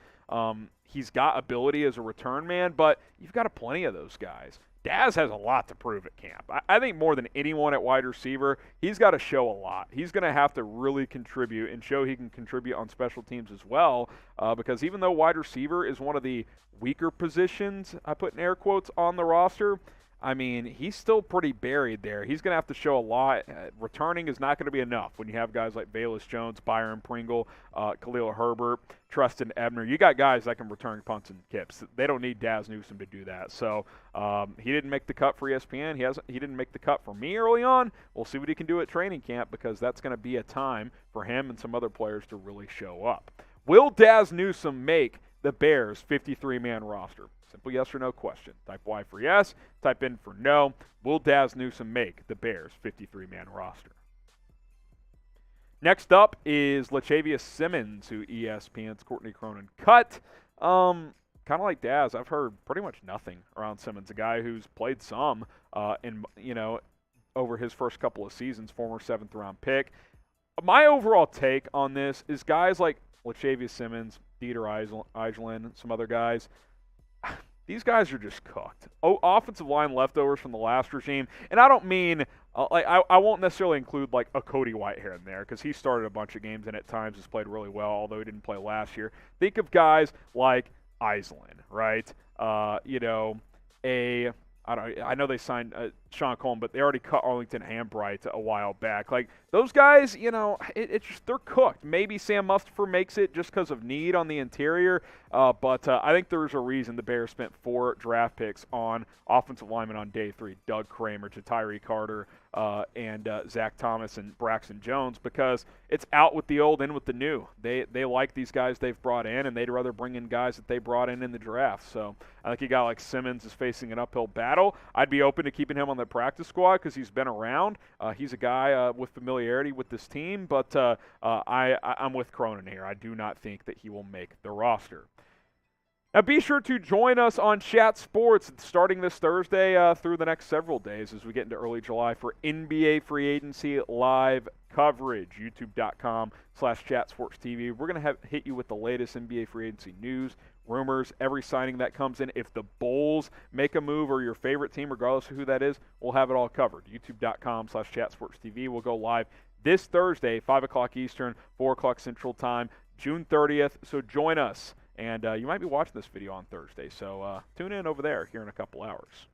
Speaker 1: He's got ability as a return man, but you've got plenty of those guys. Daz has a lot to prove at camp. I think more than anyone at wide receiver, he's got to show a lot. He's going to have to really contribute and show he can contribute on special teams as well, because even though wide receiver is one of the weaker positions, I put in air quotes, on the roster, I mean, he's still pretty buried there. He's going to have to show a lot. Returning is not going to be enough when you have guys like Bayless Jones, Byron Pringle, Khalil Herbert, Tristan Ebner. You got guys that can return punts and kips. They don't need Daz Newsome to do that. So he didn't make the cut for ESPN. He didn't make the cut for me early on. We'll see what he can do at training camp, because that's going to be a time for him and some other players to really show up. Will Daz Newsome make the Bears' 53-man roster? Simple yes or no question. Type Y for yes, type in for no. Will Daz Newsome make the Bears' 53-man roster? Next up is Lachavious Simmons, who ESPN's Courtney Cronin cut. Kind of like Daz, I've heard pretty much nothing around Simmons, a guy who's played some over his first couple of seasons, former 7th-round pick. My overall take on this is guys like Lachavious Simmons, Dieter Eiselen, some other guys, these guys are just cooked. Offensive line leftovers from the last regime. And I don't mean, I won't necessarily include like a Cody Whitehair in there, because he started a bunch of games and at times has played really well, although he didn't play last year. Think of guys like Eiselen, right? I know they signed Sean Coleman, but they already cut Arlington Hambright a while back. Like, those guys, it's just, they're cooked. Maybe Sam Mustipher makes it just because of need on the interior, but I think there's a reason the Bears spent 4 draft picks on offensive linemen on day 3. Doug Kramer, Jatiri Carter, and Zach Thomas and Braxton Jones, because it's out with the old, in with the new. They like these guys they've brought in, and they'd rather bring in guys that they brought in the draft. So I think a guy like Simmons is facing an uphill battle. I'd be open to keeping him on the practice squad because he's been around. He's a guy with familiarity with this team, but I'm with Cronin here. I do not think that he will make the roster. Now, be sure to join us on Chat Sports starting this Thursday through the next several days as we get into early July for NBA free agency live coverage. YouTube.com/ChatSportsTV. We're going to hit you with the latest NBA free agency news, rumors, every signing that comes in. If the Bulls make a move or your favorite team, regardless of who that is, we'll have it all covered. YouTube.com/ChatSportsTV. We'll go live this Thursday, 5 o'clock Eastern, 4 o'clock Central Time, June 30th. So join us. And you might be watching this video on Thursday, so tune in over there here in a couple hours.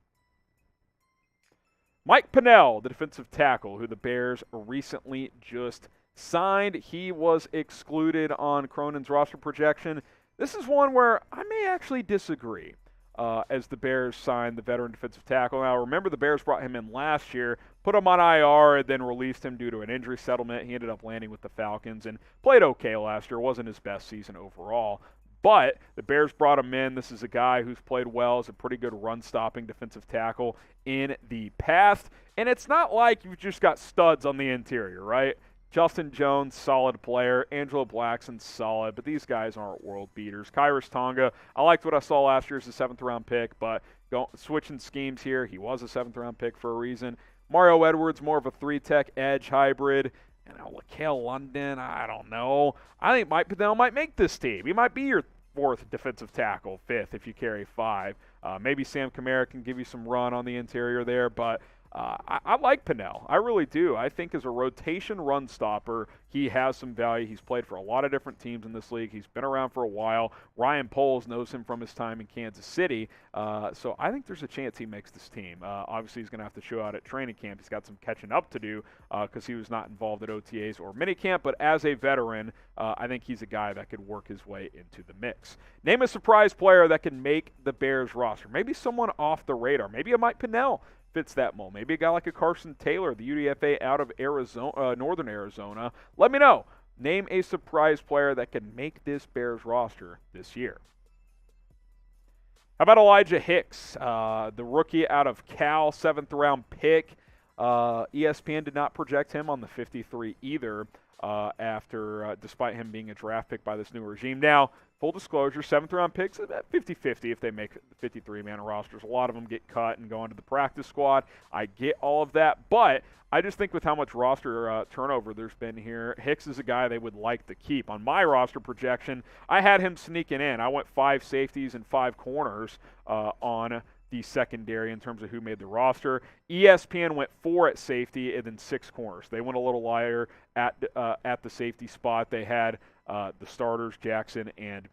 Speaker 1: Mike Pennell, the defensive tackle, who the Bears recently just signed. He was excluded on Cronin's roster projection. This is one where I may actually disagree as the Bears signed the veteran defensive tackle. Now, remember, the Bears brought him in last year, put him on IR, and then released him due to an injury settlement. He ended up landing with the Falcons and played okay last year. It wasn't his best season overall. But the Bears brought him in. This is a guy who's played well as a pretty good run-stopping defensive tackle in the past. And it's not like you've just got studs on the interior, right? Justin Jones, solid player. Angelo Blackson, solid. But these guys aren't world beaters. Kyrus Tonga, I liked what I saw last year as a 7th-round pick, but switching schemes here, he was a 7th-round pick for a reason. Mario Edwards, more of a 3-tech edge hybrid. And LaCale London, I don't know. I think Mike Pennell might make this team. He might be your 4th defensive tackle, 5th if you carry 5. Maybe Sam Kamara can give you some run on the interior there, but I like Pennell. I really do. I think as a rotation run stopper, he has some value. He's played for a lot of different teams in this league. He's been around for a while. Ryan Poles knows him from his time in Kansas City. So I think there's a chance he makes this team. Obviously, he's going to have to show out at training camp. He's got some catching up to do because he was not involved at OTAs or minicamp. But as a veteran, I think he's a guy that could work his way into the mix. Name a surprise player that can make the Bears roster. Maybe someone off the radar. Maybe a Mike Pennell fits that mold. Maybe a guy like a Carson Taylor, the UDFA out of Arizona, Northern Arizona. Let me know. Name a surprise player that can make this Bears roster this year. How about Elijah Hicks, the rookie out of Cal, 7th-round pick. ESPN did not project him on the 53 either despite him being a draft pick by this new regime. Now, full disclosure, 7th-round picks, about 50-50 if they make the 53-man rosters. A lot of them get cut and go into the practice squad. I get all of that, but I just think with how much roster turnover there's been here, Hicks is a guy they would like to keep. On my roster projection, I had him sneaking in. I went 5 safeties and 5 corners on the secondary in terms of who made the roster. ESPN went 4 at safety and then 6 corners. They went a little lighter at the safety spot. They had the starters, Jaxon and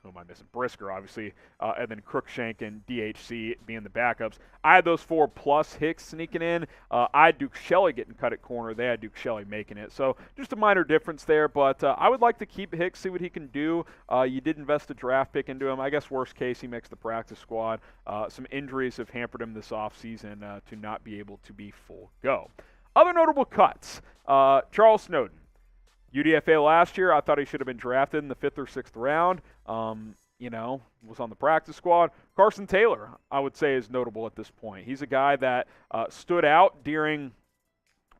Speaker 1: who am I missing? Brisker, obviously, and then Crookshank and DHC being the backups. I had those 4 plus Hicks sneaking in. I had Duke Shelley getting cut at corner. They had Duke Shelley making it. So just a minor difference there, but I would like to keep Hicks, see what he can do. You did invest a draft pick into him. I guess worst case, he makes the practice squad. Some injuries have hampered him this offseason to not be able to be full go. Other notable cuts, Charles Snowden. UDFA last year, I thought he should have been drafted in the 5th or 6th round. Was on the practice squad. Carson Taylor, I would say, is notable at this point. He's a guy that stood out during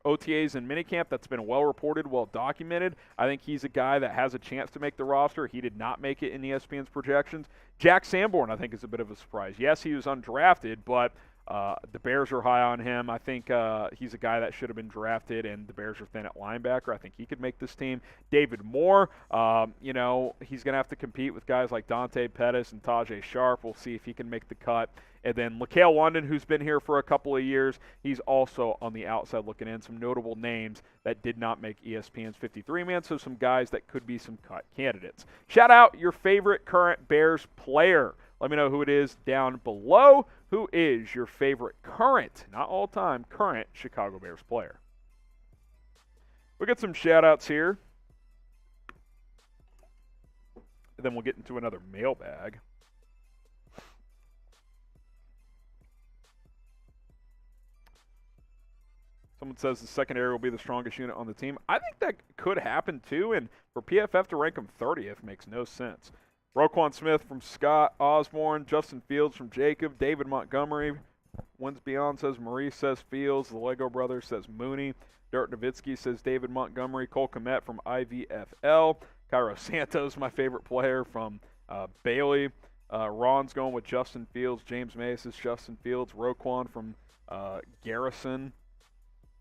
Speaker 1: OTAs and minicamp. That's been well reported, well documented. I think he's a guy that has a chance to make the roster. He did not make it in ESPN's projections. Jack Sanborn, I think, is a bit of a surprise. Yes, he was undrafted, but the Bears are high on him. I think he's a guy that should have been drafted, and the Bears are thin at linebacker. I think he could make this team. David Moore, he's going to have to compete with guys like Dante Pettis and Tajay Sharp. We'll see if he can make the cut. And then LaCale London, who's been here for a couple of years, he's also on the outside looking in. Some notable names that did not make ESPN's 53-man, so some guys that could be some cut candidates. Shout out your favorite current Bears player. Let me know who it is down below. Who is your favorite current, not all-time, current Chicago Bears player? We'll get some shout-outs here. And then we'll get into another mailbag. Someone says the secondary will be the strongest unit on the team. I think that could happen too, and for PFF to rank him 30th makes no sense. Roquan Smith from Scott Osborne, Justin Fields from Jacob, David Montgomery, Wins Beyond says Maurice says Fields, the Lego Brothers says Mooney, Dirk Nowitzki says David Montgomery, Cole Kmet from IVFL, Cairo Santos, my favorite player from Bailey, Ron's going with Justin Fields, James Mays says Justin Fields, Roquan from Garrison.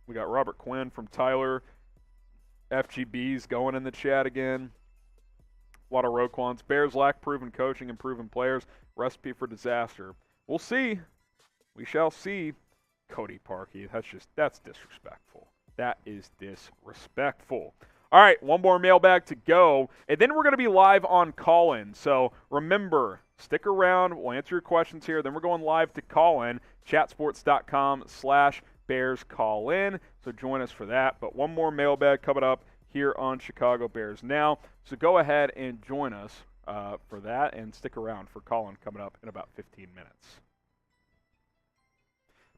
Speaker 1: We got Robert Quinn from Tyler. FGB's going in the chat again. A lot of Roquans. Bears lack proven coaching and proven players. Recipe for disaster. We'll see. We shall see. Cody Parkey. That's disrespectful. That is disrespectful. All right, one more mailbag to go. And then we're going to be live on call-in. So remember, stick around. We'll answer your questions here. Then we're going live to call-in. Chatsports.com/Bears call in. So join us for that. But one more mailbag coming up here on Chicago Bears Now. So go ahead and join us for that and stick around for call-in coming up in about 15 minutes.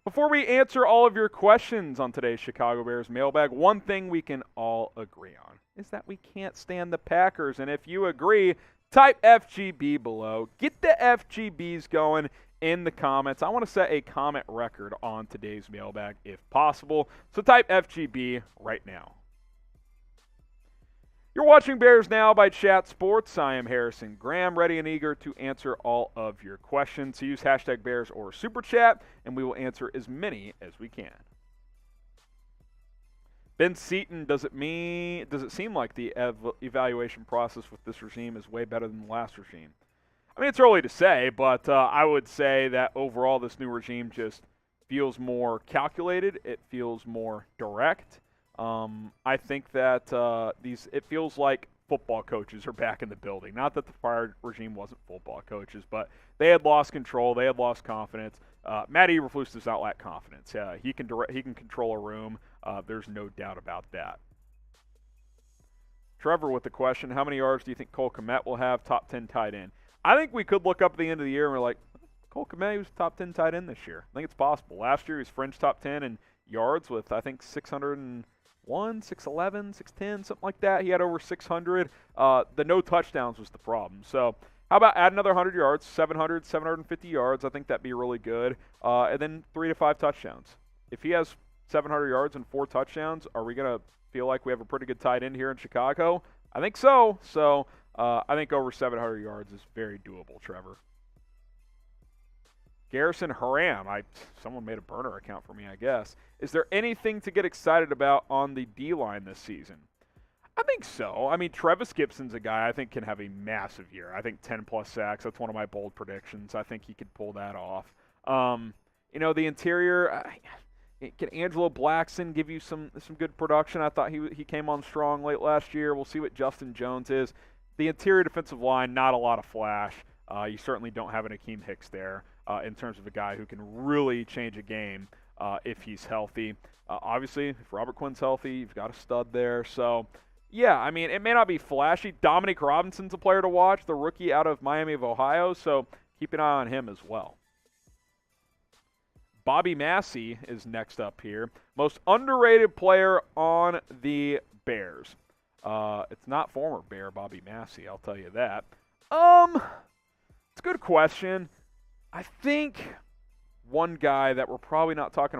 Speaker 1: Before we answer all of your questions on today's Chicago Bears mailbag, one thing we can all agree on is that we can't stand the Packers. And if you agree, type FGB below. Get the FGBs going in the comments. I want to set a comment record on today's mailbag if possible. So type FGB right now. You're watching Bears Now by Chat Sports. I am Harrison Graham, ready and eager to answer all of your questions. So use hashtag Bears or Super Chat, and we will answer as many as we can. Ben Seaton, does it seem like the evaluation process with this regime is way better than the last regime? I mean, it's early to say, but I would say that overall this new regime just feels more calculated. It feels more direct. I think that it feels like football coaches are back in the building. Not that the prior regime wasn't football coaches, but they had lost control. They had lost confidence. Matt Eberflus does not lack confidence. He can control a room. There's no doubt about that. Trevor with the question, how many yards do you think Cole Kmet will have, top 10 tight end? I think we could look up at the end of the year and we're like, Cole Kmet was top 10 tight end this year. I think it's possible. Last year he was fringe top 10 in yards with, I think, 601, 611, 610, something like that. He had over 600. The no touchdowns was the problem. So how about add another 100 yards, 700, 750 yards? I think that'd be really good. And then 3 to 5 touchdowns. If he has 700 yards and 4 touchdowns, are we going to feel like we have a pretty good tight end here in Chicago? I think so. So I think over 700 yards is very doable, Trevor. Garrison Haram. Someone made a burner account for me, I guess. Is there anything to get excited about on the D-line this season? I think so. I mean, Trevis Gibson's a guy I think can have a massive year. I think 10-plus sacks. That's one of my bold predictions. I think he could pull that off. The interior, can Angelo Blackson give you some good production? I thought he came on strong late last year. We'll see what Justin Jones is. The interior defensive line, not a lot of flash. You certainly don't have an Akeem Hicks there in terms of a guy who can really change a game if he's healthy. Obviously, if Robert Quinn's healthy, you've got a stud there. So, yeah, I mean, it may not be flashy. Dominic Robinson's a player to watch, the rookie out of Miami of Ohio, so keep an eye on him as well. Bobby Massey is next up here. Most underrated player on the Bears. It's not former Bear Bobby Massey, I'll tell you that. It's a good question. I think one guy that we're probably not talking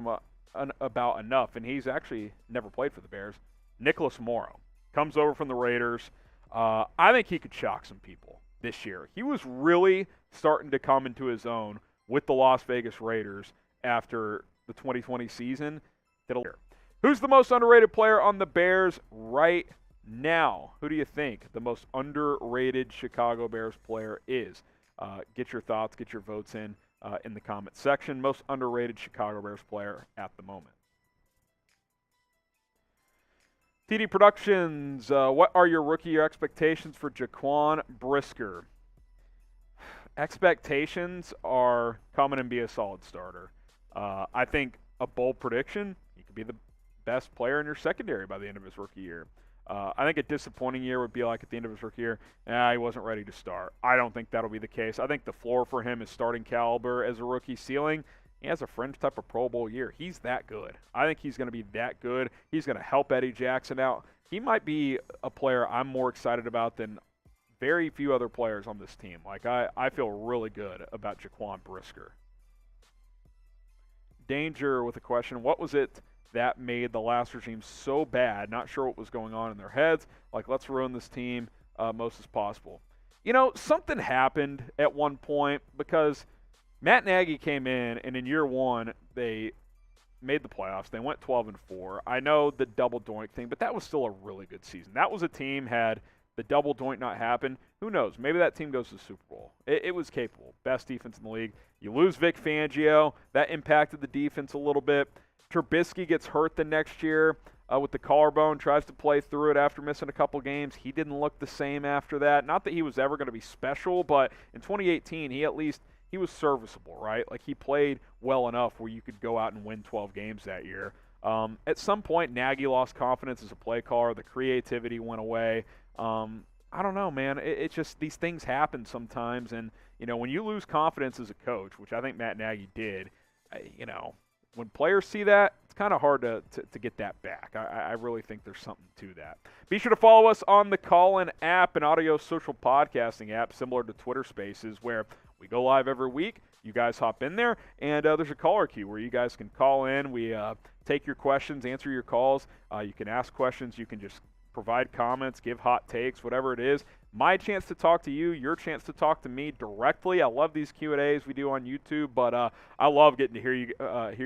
Speaker 1: about enough, and he's actually never played for the Bears, Nicholas Morrow. Comes over from the Raiders. I think he could shock some people this year. He was really starting to come into his own with the Las Vegas Raiders after the 2020 season. Who's the most underrated player on the Bears right now? Who do you think the most underrated Chicago Bears player is? Get your thoughts, get your votes in the comment section. Most underrated Chicago Bears player at the moment. TD Productions, what are your rookie year expectations for Jaquan Brisker? Expectations are come in and be a solid starter. I think a bold prediction, he could be the best player in your secondary by the end of his rookie year. I think a disappointing year would be like at the end of his rookie year, he wasn't ready to start. I don't think that'll be the case. I think the floor for him is starting caliber as a rookie. Ceiling, he has a fringe type of Pro Bowl year. He's that good. I think he's going to be that good. He's going to help Eddie Jaxon out. He might be a player I'm more excited about than very few other players on this team. Like, I feel really good about Jaquan Brisker. Danger with a question, what was it that made the last regime so bad? Not sure what was going on in their heads. Like, let's ruin this team most as possible. Something happened at one point because Matt Nagy came in, and in year one, they made the playoffs. They went 12-4. I know the double doink thing, but that was still a really good season. That was a team, had the double doink not happened, who knows? Maybe that team goes to the Super Bowl. It was capable. Best defense in the league. You lose Vic Fangio. That impacted the defense a little bit. Trubisky gets hurt the next year with the collarbone, tries to play through it after missing a couple games. He didn't look the same after that. Not that he was ever going to be special, but in 2018, he was serviceable, right? Like, he played well enough where you could go out and win 12 games that year. At some point, Nagy lost confidence as a play caller. The creativity went away. I don't know, man. It's just these things happen sometimes. And, when you lose confidence as a coach, which I think Matt Nagy did, when players see that, it's kind of hard to get that back. I really think there's something to that. Be sure to follow us on the Callin app, an audio social podcasting app similar to Twitter Spaces, where we go live every week. You guys hop in there, and there's a caller queue where you guys can call in. We take your questions, answer your calls. You can ask questions. You can just provide comments, give hot takes, whatever it is. My chance to talk to you, your chance to talk to me directly. I love these Q&As we do on YouTube, but I love getting to hear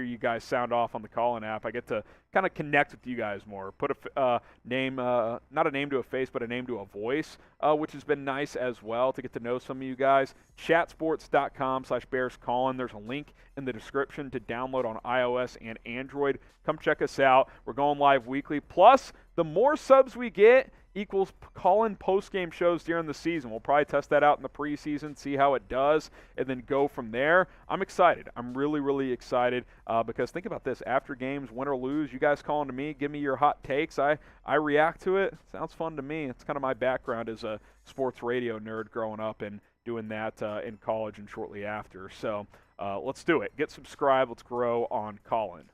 Speaker 1: you guys sound off on the Callin app. I get to kind of connect with you guys more, put a name, not a name to a face, but a name to a voice, which has been nice as well to get to know some of you guys. Chatsports.com/BearsCallin. There's a link in the description to download on iOS and Android. Come check us out. We're going live weekly. Plus, the more subs we get equals call-in post-game shows during the season. We'll probably test that out in the preseason, see how it does, and then go from there. I'm excited. I'm really, really excited because think about this. After games, win or lose, you guys calling to me, give me your hot takes. I react to it. Sounds fun to me. It's kind of my background as a sports radio nerd growing up and doing that in college and shortly after. So let's do it. Get subscribed. Let's grow on Callin.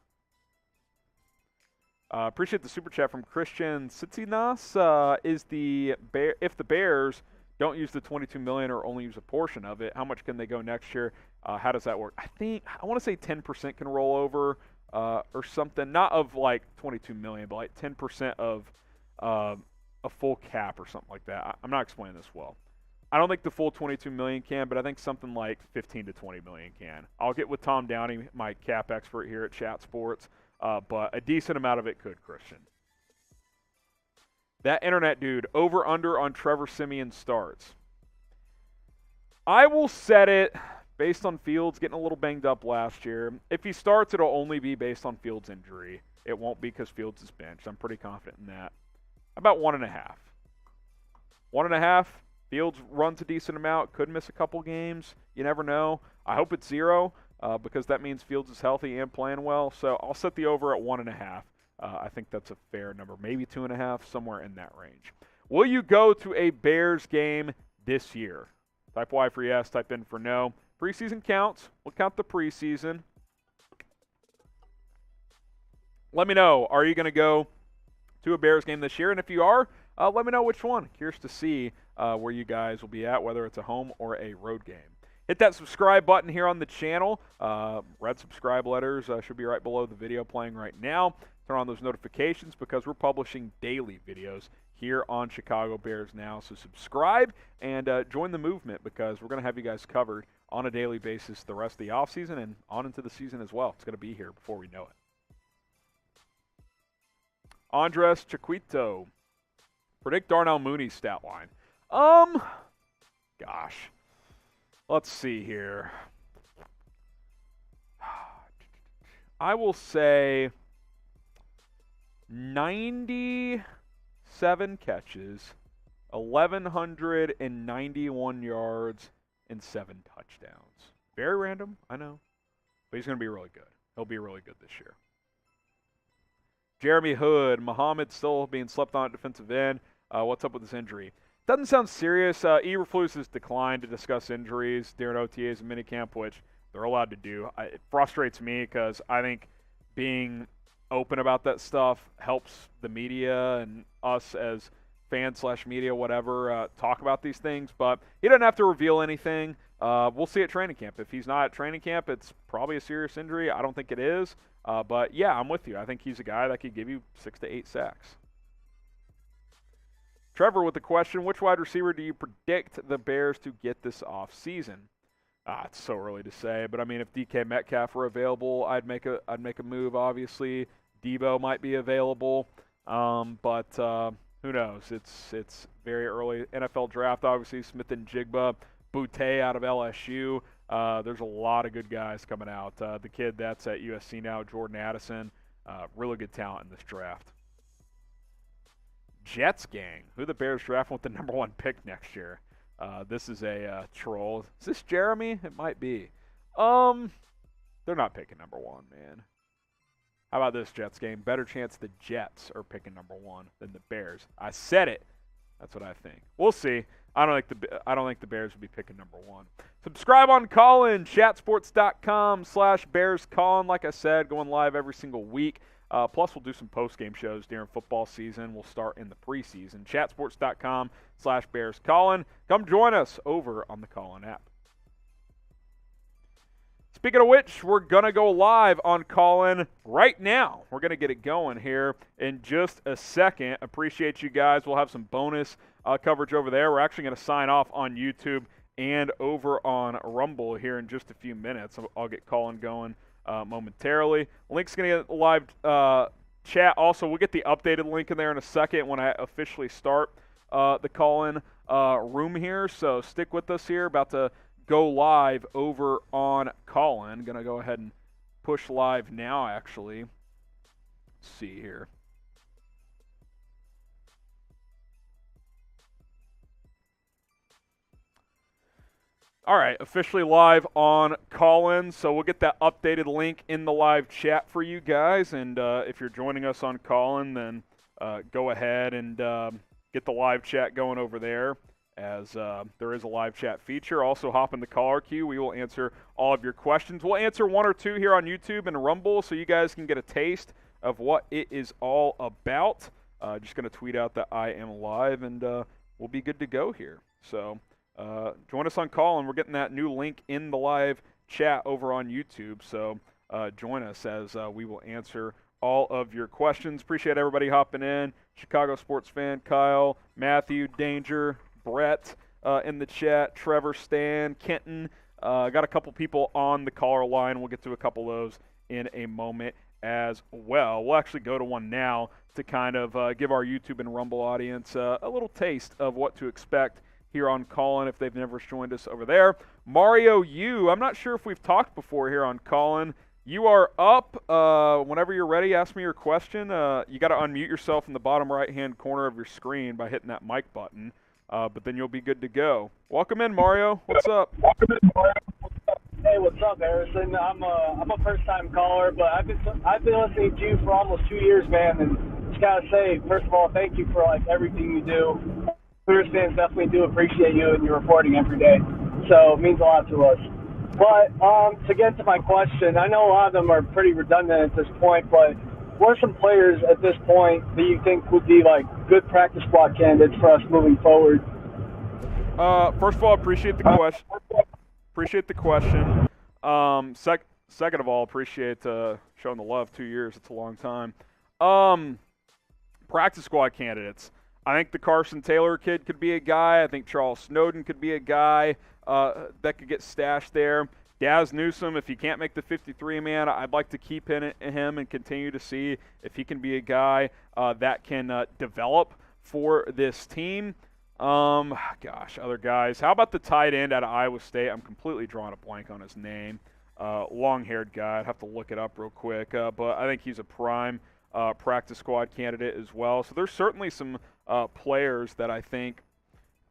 Speaker 1: Appreciate the super chat from Christian Sitsinas. If the Bears don't use the $22 million or only use a portion of it, how much can they go next year? How does that work? I want to say 10% can roll over or something. Not of like $22 million, but like 10% of a full cap or something like that. I'm not explaining this well. I don't think the full $22 million can, but I think something like $15 to $20 million can. I'll get with Tom Downey, my cap expert here at Chat Sports. But a decent amount of it could, Christian. That internet dude, over-under on Trevor Siemian starts. I will set it based on Fields getting a little banged up last year. If he starts, it'll only be based on Fields' injury. It won't be because Fields is benched. I'm pretty confident in that. About 1.5. 1.5. Fields runs a decent amount. Could miss a couple games. You never know. I hope it's 0. Because that means Fields is healthy and playing well. So I'll set the over at 1.5. I think that's a fair number. Maybe 2.5, somewhere in that range. Will you go to a Bears game this year? Type Y for yes, type in for no. Preseason counts. We'll count the preseason. Let me know. Are you going to go to a Bears game this year? And if you are, let me know which one. Curious to see where you guys will be at, whether it's a home or a road game. Hit that subscribe button here on the channel. Red subscribe letters should be right below the video playing right now. Turn on those notifications because we're publishing daily videos here on Chicago Bears Now. So subscribe and join the movement because we're going to have you guys covered on a daily basis the rest of the offseason and on into the season as well. It's going to be here before we know it. Andres Chiquito. Predict Darnell Mooney's stat line. Gosh. Let's see here. I will say 97 catches, 1,191 yards, and 7 touchdowns. Very random, I know. But he's going to be really good. He'll be really good this year. Jeremy Hood. Muhammad still being slept on at defensive end. What's up with this injury? Doesn't sound serious. Eberflus has declined to discuss injuries during OTAs and minicamp, which they're allowed to do. It frustrates me because I think being open about that stuff helps the media and us as fans/media, whatever, talk about these things. But he doesn't have to reveal anything. We'll see at training camp. If he's not at training camp, it's probably a serious injury. I don't think it is. But, yeah, I'm with you. I think he's a guy that could give you 6 to 8 sacks. Trevor with the question, which wide receiver do you predict the Bears to get this offseason? It's so early to say, but I mean, if DK Metcalf were available, I'd make a move. Obviously, Debo might be available, but who knows? It's very early. NFL draft, obviously, Smith-Njigba, Boutte out of LSU. There's a lot of good guys coming out. The kid that's at USC now, Jordan Addison, really good talent in this draft. Jets gang. Who the Bears drafting with the number 1 pick next year? This is a troll. Is this Jeremy? It might be. They're not picking number 1, man. How about this, Jets game? Better chance the Jets are picking number 1 than the Bears. I said it. That's what I think. We'll see. I don't think the Bears would be picking number 1. Subscribe on Callin, chatsports.com/BearsCallin. Like I said, going live every single week. Plus, we'll do some post-game shows during football season. We'll start in the preseason. Chatsports.com/BearsCallin. Come join us over on the Callin app. Speaking of which, we're going to go live on Callin right now. We're going to get it going here in just a second. Appreciate you guys. We'll have some bonus coverage over there. We're actually going to sign off on YouTube and over on Rumble here in just a few minutes. I'll get Callin going momentarily. Link's going to get a live chat. Also, we'll get the updated link in there in a second when I officially start the Callin room here. So stick with us here. About to go live over on Callin. Going to go ahead and push live now, actually. Let's see here. All right, officially live on Callin, so we'll get that updated link in the live chat for you guys. And if you're joining us on Callin, then go ahead and get the live chat going over there, as there is a live chat feature. Also, hop in the caller queue. We will answer all of your questions. We'll answer 1 or 2 here on YouTube and Rumble, so you guys can get a taste of what it is all about. Just going to tweet out that I am live, and we'll be good to go here. So join us on Callin. We're getting that new link in the live chat over on YouTube, so join us as we will answer all of your questions. Appreciate everybody hopping in. Chicago sports fan Kyle, Matthew, Danger, Brett in the chat, Trevor, Stan, Kenton. Got a couple people on the caller line. We'll get to a couple of those in a moment as well. We'll actually go to one now to kind of give our YouTube and Rumble audience a little taste of what to expect here on Callin if they've never joined us over there. Mario U, I'm not sure if we've talked before here on Callin. You are up. Whenever you're ready, ask me your question. You got to unmute yourself in the bottom right-hand corner of your screen by hitting that mic button. But then you'll be good to go. Welcome in, Mario. What's up?
Speaker 2: Hey, what's up, Harrison? I'm a first-time caller, but I've been listening to you for almost 2 years, man. And just gotta say, first of all, thank you for everything you do. Bears fans definitely do appreciate you and your reporting every day, so it means a lot to us. But to get to my question, I know a lot of them are pretty redundant at this point, but what are some players at this point that you think would be good practice squad candidates for us moving forward?
Speaker 1: First of all, appreciate the question. Second of all, appreciate showing the love. 2 years, it's a long time. Practice squad candidates. I think the Carson Taylor kid could be a guy. I think Charles Snowden could be a guy that could get stashed there. Daz Newsome, if he can't make the 53-man, I'd like to keep him and continue to see if he can be a guy that can develop for this team. Other guys. How about the tight end out of Iowa State? I'm completely drawing a blank on his name. Long-haired guy. I'd have to look it up real quick. But I think he's a prime practice squad candidate as well. So there's certainly some players that I think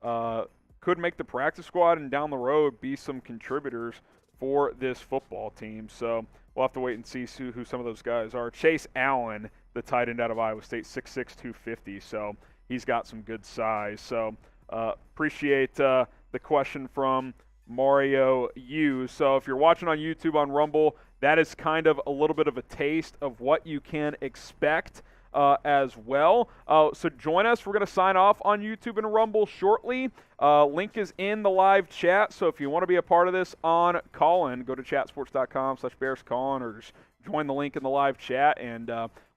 Speaker 1: could make the practice squad and down the road be some contributors for this football team. So we'll have to wait and see who some of those guys are. Chase Allen, the tight end out of Iowa State, 6'6", 250. So he's got some good size. So appreciate the question from Mario U. So if you're watching on YouTube, on Rumble, that is kind of a little bit of a taste of what you can expect as well. So join us. We're going to sign off on YouTube and Rumble shortly. Link is in the live chat. So if you want to be a part of this on Callin, go to chatsports.com/BearsCallin or just join the link in the live chat, and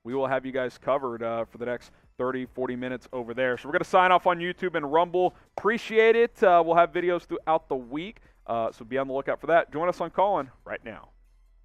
Speaker 1: we will have you guys covered for the next 30, 40 minutes over there. So we're going to sign off on YouTube and Rumble. Appreciate it. We'll have videos throughout the week, so be on the lookout for that. Join us on Callin right now.